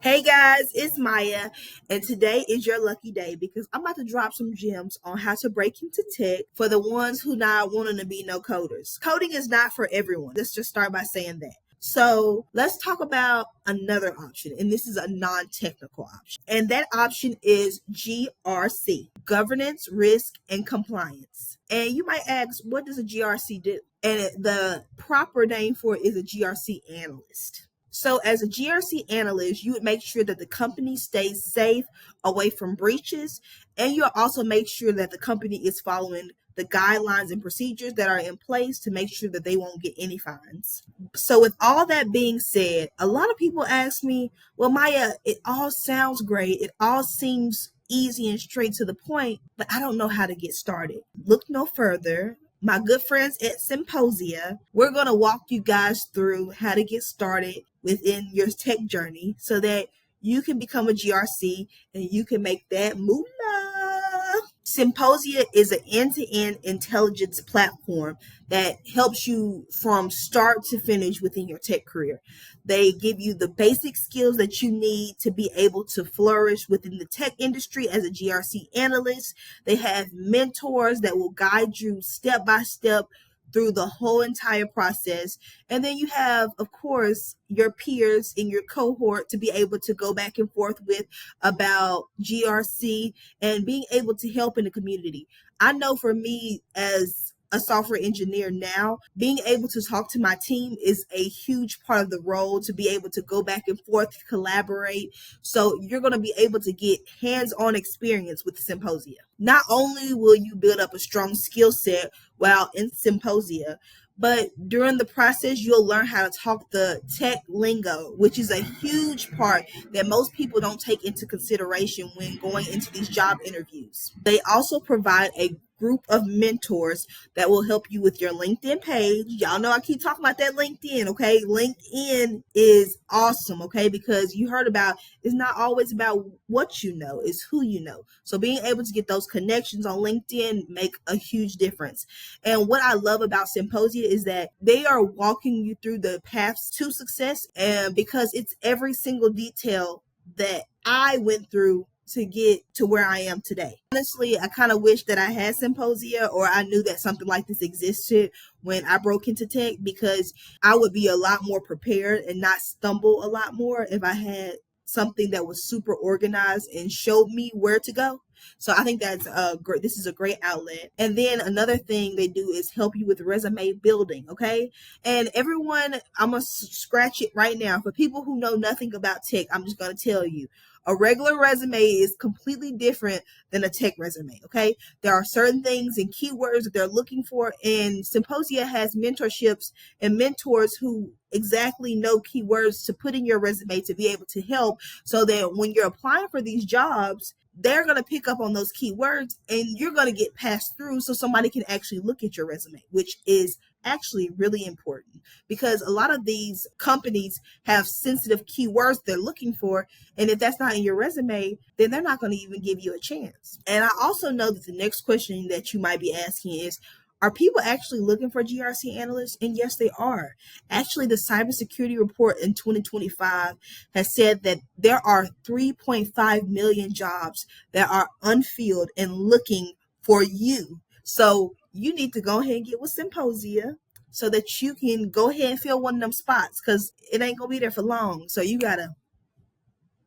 Hey guys, it's Maya, and today is your lucky day because I'm about to drop some gems on how to break into tech for the ones who not wanting to be no coders. Coding is not for everyone. Let's just start by saying that. So let's talk about another option, and this is a non-technical option. And that option is GRC, Governance, Risk, and Compliance. And you might ask, what does a GRC do? And the proper name for it is a GRC analyst. So, as a GRC analyst, you would make sure that the company stays safe away from breaches, and you'll also make sure that the company is following the guidelines and procedures that are in place to make sure that they won't get any fines. So, with all that being said, a lot of people ask me, well, Maya, it all sounds great. It all seems easy and straight to the point, but I don't know how to get started. Look no further. My good friends at Symposia, we're going to walk you guys through how to get started within your tech journey so that you can become a GRC and you can make that moolah. Symposia is an end-to-end intelligence platform that helps you from start to finish within your tech career. They give you the basic skills that you need to be able to flourish within the tech industry as a GRC analyst. They have mentors that will guide you step by step through the whole entire process. And then you have, of course, your peers in your cohort to be able to go back and forth with about GRC and being able to help in the community. I know for me as a software engineer now, being able to talk to my team is a huge part of the role to be able to go back and forth, collaborate. So you're going to be able to get hands-on experience with Symposia. Not only will you build up a strong skill set while in Symposia, but during the process, you'll learn how to talk the tech lingo, which is a huge part that most people don't take into consideration when going into these job interviews. They also provide a group of mentors that will help you with your LinkedIn page. Y'all know I keep talking about that LinkedIn, okay? LinkedIn is awesome, okay? Because you heard about it's not always about what you know, it's who you know. So being able to get those connections on LinkedIn make a huge difference. And what I love about Symposia is that they are walking you through the paths to success, and because it's every single detail that I went through to get to where I am today. Honestly, I kind of wish that I had Symposia or I knew that something like this existed when I broke into tech, because I would be a lot more prepared and not stumble a lot more if I had something that was super organized and showed me where to go. So I think that's great. This is a great outlet. And then another thing they do is help you with resume building. Okay. And everyone, I'm going to scratch it right now. For people who know nothing about tech, I'm just going to tell you, a regular resume is completely different than a tech resume. Okay. There are certain things and keywords that they're looking for. And Symposia has mentorships and mentors who exactly know keywords to put in your resume to be able to help, so that when you're applying for these jobs, they're going to pick up on those keywords and you're going to get passed through so somebody can actually look at your resume, which is actually really important because a lot of these companies have sensitive keywords they're looking for. And if that's not in your resume, then they're not going to even give you a chance. And I also know that the next question that you might be asking is, are people actually looking for GRC analysts? And yes, they are. Actually, the cybersecurity report in 2025 has said that there are 3.5 million jobs that are unfilled and looking for you. So you need to go ahead and get with Symposia so that you can go ahead and fill one of them spots, because it ain't going to be there for long. So you got to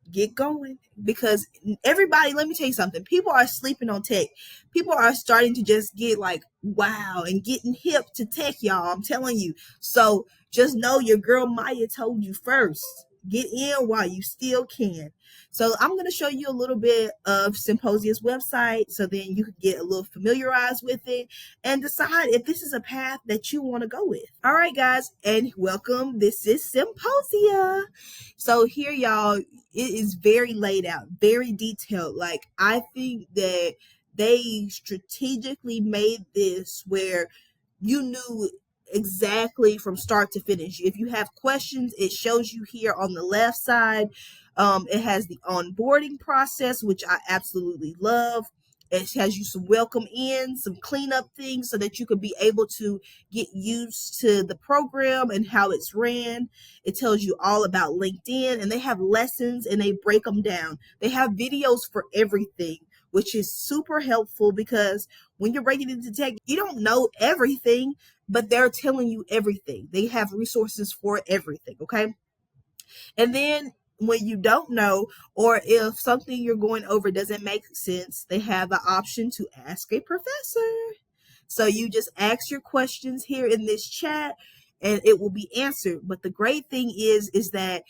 get going, because everybody, let me tell you something, people are sleeping on tech. People are starting to just get like wow and getting hip to tech, y'all. I'm telling you. So just know your girl Maya told you first, get in while you still can. So I'm going to show you a little bit of Symposia's website so then you can get a little familiarized with it and decide if this is a path that you want to go with. All right, guys, and welcome. This is Symposia. So here, y'all, it is very laid out, very detailed. Like, I think that they strategically made this where you knew exactly from start to finish. If you have questions, it shows you here on the left side. It has the onboarding process, which I absolutely love. It has you some welcome in, some cleanup things so that you could be able to get used to the program and how it's ran. It tells you all about LinkedIn, and they have lessons and they break them down. They have videos for everything, which is super helpful because when you're breaking into tech, you don't know everything, but they're telling you everything. They have resources for everything, okay? And then when you don't know, or if something you're going over doesn't make sense, they have the option to ask a professor. So you just ask your questions here in this chat and it will be answered. But the great thing is that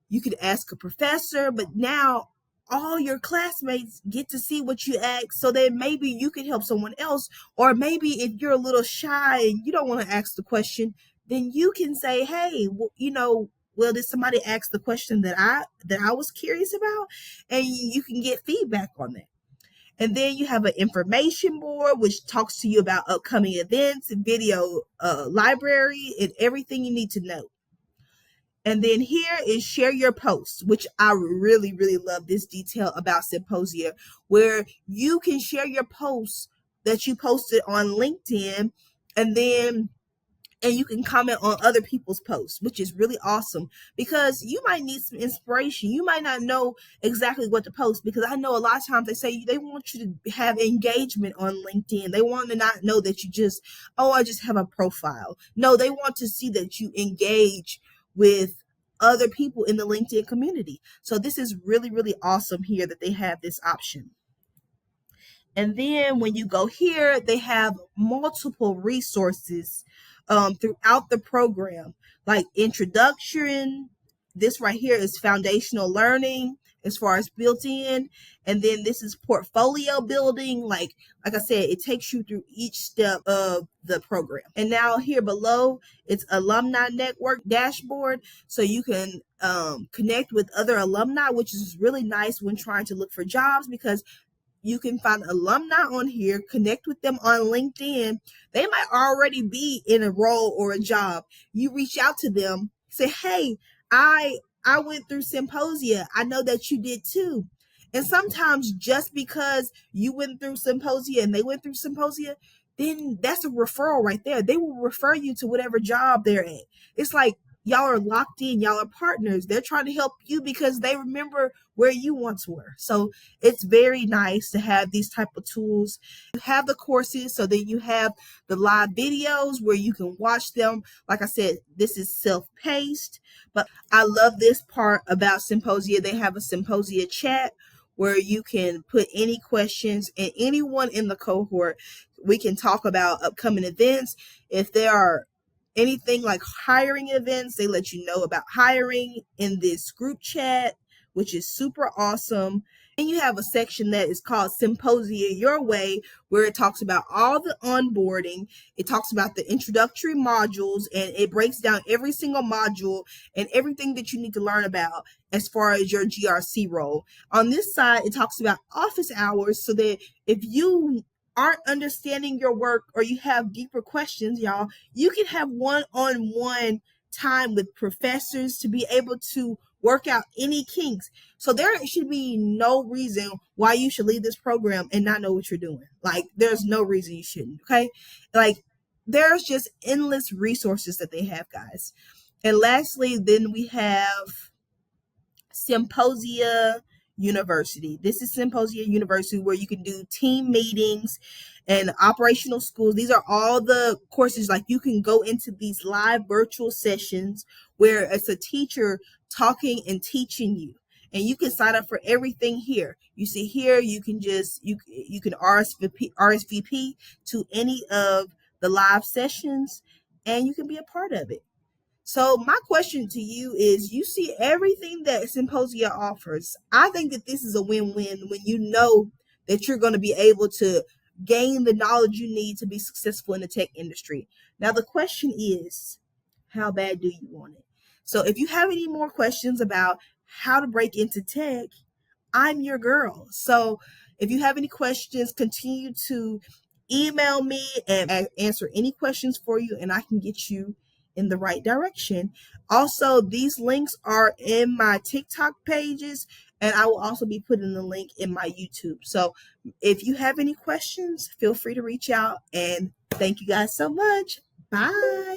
you could ask a professor, but now all your classmates get to see what you ask so that maybe you can help someone else. Or maybe if you're a little shy and you don't want to ask the question, then you can say, hey, well, did somebody ask the question that I was curious about? And you can get feedback on that. And then you have an information board, which talks to you about upcoming events, video library, and everything you need to know. And then here is share your posts, which I really, really love this detail about Symposia, where you can share your posts that you posted on LinkedIn, and you can comment on other people's posts, which is really awesome because you might need some inspiration. You might not know exactly what to post because I know a lot of times they say they want you to have engagement on LinkedIn. They want to not know that you just, oh, I just have a profile. No, they want to see that you engage with other people in the LinkedIn community. So this is really, really awesome here that they have this option. And then when you go here, they have multiple resources throughout the program, like introduction. This right here is foundational learning as far as built in. And then this is portfolio building. Like I said, it takes you through each step of the program. And now here below, it's alumni network dashboard. So you can connect with other alumni, which is really nice when trying to look for jobs because you can find alumni on here, connect with them on LinkedIn. They might already be in a role or a job. You reach out to them, say, hey, I went through Symposia. I know that you did too. And sometimes just because you went through Symposia and they went through Symposia, then that's a referral right there. They will refer you to whatever job they're at. It's like y'all are locked in, y'all are partners. They're trying to help you because they remember where you once were. So it's very nice to have these type of tools. You have the courses, so then you have the live videos where you can watch them. Like I said, this is self-paced, but I love this part about Symposia. They have a Symposia chat where you can put any questions, and anyone in the cohort, we can talk about upcoming events. If there are anything like hiring events, they let you know about hiring in this group chat, which is super awesome. And you have a section that is called Symposia Your Way, where it talks about all the onboarding. It talks about the introductory modules, and it breaks down every single module and everything that you need to learn about as far as your GRC role. On this side, it talks about office hours, so that if you aren't understanding your work or you have deeper questions, y'all, you can have one-on-one time with professors to be able to work out any kinks. So there should be no reason why you should leave this program and not know what you're doing. Like, there's no reason you shouldn't, okay? Like, there's just endless resources that they have, guys. And lastly, then we have Symposia University. This is Symposia University, where you can do team meetings and operational schools. These are all the courses. Like, you can go into these live virtual sessions where it's a teacher talking and teaching you. And you can sign up for everything here. You see here, you can RSVP to any of the live sessions, and you can be a part of it. So my question to you is, you see everything that Symposia offers. I think that this is a win-win when you know that you're going to be able to gain the knowledge you need to be successful in the tech industry. Now, the question is, how bad do you want it? So if you have any more questions about how to break into tech, I'm your girl. So if you have any questions, continue to email me and answer any questions for you, and I can get you in the right direction. Also, these links are in my TikTok pages And I will also be putting the link in my YouTube. So if you have any questions, feel free to reach out. And thank you guys so much. Bye.